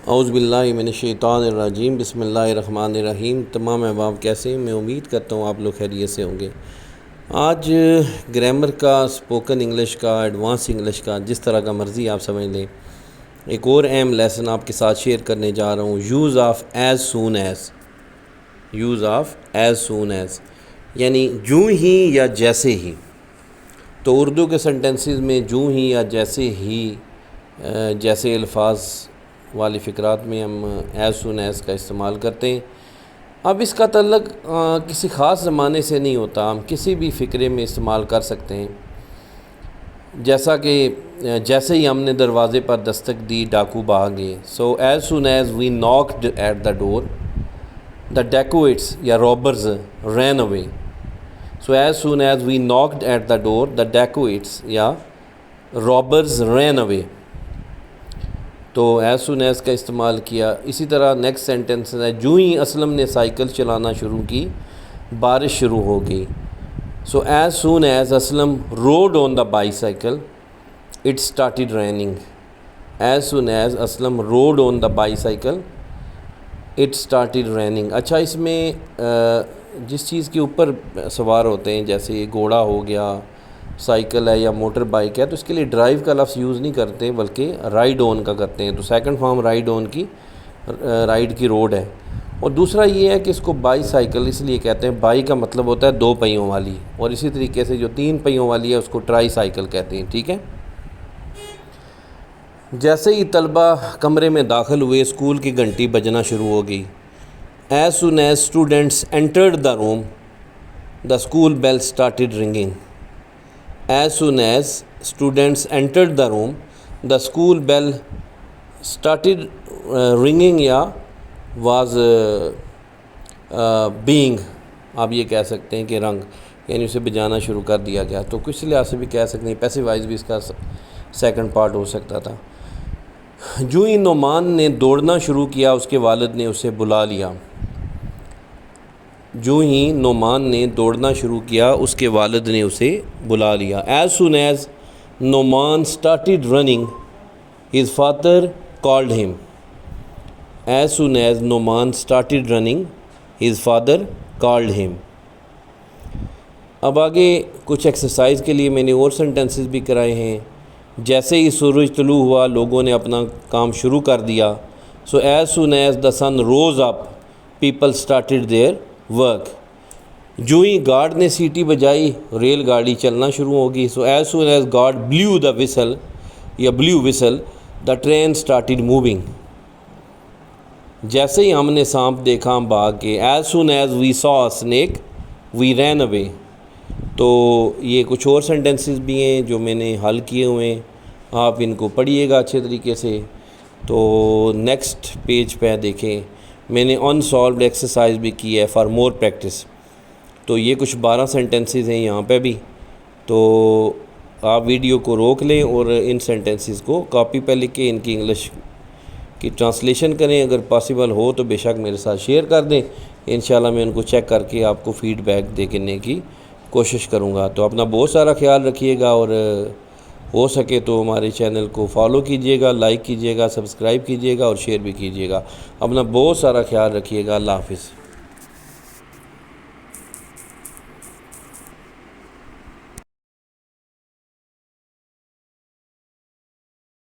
اعوذ باللہ من الشیطان الرجیم، بسم اللہ الرحمن الرحیم۔ تمام احباب کیسے ہیں؟ میں امید کرتا ہوں آپ لوگ خیریت سے ہوں گے۔ آج گرامر کا، اسپوکن انگلش کا، ایڈوانس انگلش کا، جس طرح کا مرضی آپ سمجھ لیں، ایک اور اہم لیسن آپ کے ساتھ شیئر کرنے جا رہا ہوں۔ Use of as soon as, use of as soon as یعنی جوں ہی یا جیسے ہی۔ تو اردو کے سنٹنسز میں جوں ہی یا جیسے ہی جیسے الفاظ والی فقرات میں ہم ایز سون ایز کا استعمال کرتے ہیں۔ اب اس کا تعلق کسی خاص زمانے سے نہیں ہوتا، ہم کسی بھی فقرے میں استعمال کر سکتے ہیں۔ جیسا کہ جیسے ہی ہم نے دروازے پر دستک دی، ڈاکو بھاگ گئے۔ So as soon as we knocked at the door the dacoits یا robbers ran away. So as soon as we knocked at the door the dacoits یا رابرز رین اوے۔ تو ایز سون ایز کا استعمال کیا۔ اسی طرح نیکسٹ سینٹنس ہے، جو ہی اسلم نے سائیکل چلانا شروع کی، بارش شروع ہو گئی۔ So as soon as Aslam rode on the bicycle it started raining. As soon as Aslam rode on the bicycle it started raining. اچھا، اس میں جس چیز کے اوپر سوار ہوتے ہیں، جیسے گھوڑا ہو گیا، سائیکل ہے یا موٹر بائک ہے، تو اس کے لیے ڈرائیو کا لفظ یوز نہیں کرتے بلکہ رائڈ آن کا کرتے ہیں۔ تو سیکنڈ فارم رائڈ آن کی، رائڈ کی روڈ ہے۔ اور دوسرا یہ ہے کہ اس کو بائی سائیکل اس لیے کہتے ہیں، بائی کا مطلب ہوتا ہے دو پہیوں والی، اور اسی طریقے سے جو تین پہیوں والی ہے اس کو ٹرائی سائیکل کہتے ہیں، ٹھیک ہے۔ جیسے ہی طلبہ کمرے میں داخل ہوئے، اسکول کی گھنٹی بجنا شروع ہو گئی۔ As soon as students entered the room the school bell started ringing. As soon as students entered the room, the school bell started ringing یا was being، آپ یہ کہہ سکتے ہیں کہ رنگ، یعنی اسے بجانا شروع کر دیا گیا۔ تو کچھ لحاظ سے بھی کہہ سکتے ہیں، پیسو وائز بھی اس کا سیکنڈ پارٹ ہو سکتا تھا۔ جو ہی نعمان نے دوڑنا شروع کیا، اس کے والد نے اسے بلا لیا۔ جو ہی نعمان نے دوڑنا شروع کیا، اس کے والد نے اسے بلا لیا۔ As soon as Nauman started running his father called him. As soon as Nauman started running his father called him. اب آگے کچھ ایکسرسائز کے لیے میں نے اور سینٹنسز بھی کرائے ہیں۔ جیسے ہی سورج طلوع ہوا، لوگوں نے اپنا کام شروع کر دیا۔ So as soon as the sun rose up people started their work. جو ہی گارڈ نے سیٹی بجائی، ریل گاڑی چلنا شروع ہوگی۔ So as soon as guard blew the whistle یا بلیو وسل دا ٹرین اسٹارٹیڈ موونگ۔ جیسے ہی ہم نے سانپ دیکھا، ہم بھاگ گئے۔ ایز سون ایز وی سا اے اسنیک وی رین اوے۔ تو یہ کچھ اور سینٹنسز بھی ہیں جو میں نے حل کیے ہوئے ہیں، آپ ان کو پڑھیے گا اچھے طریقے سے۔ تو نیکسٹ پیج پہ دیکھیں، میں نے ان سالوڈ ایکسرسائز بھی کی ہے فار مور پریکٹس۔ تو یہ کچھ 12 سینٹنسز ہیں یہاں پہ بھی۔ تو آپ ویڈیو کو روک لیں اور ان سینٹنسز کو کاپی پہ لکھ کے ان کی انگلش کی ٹرانسلیشن کریں۔ اگر پاسبل ہو تو بے شک میرے ساتھ شیئر کر دیں، انشاءاللہ میں ان کو چیک کر کے آپ کو فیڈ بیک دینے کی کوشش کروں گا۔ تو اپنا بہت سارا خیال رکھیے گا، اور ہو سکے تو ہمارے چینل کو فالو کیجیے گا، لائک کیجیے گا، سبسکرائب کیجیے گا اور شیئر بھی کیجیے گا۔ اپنا بہت سارا خیال رکھیے گا۔ اللہ حافظ۔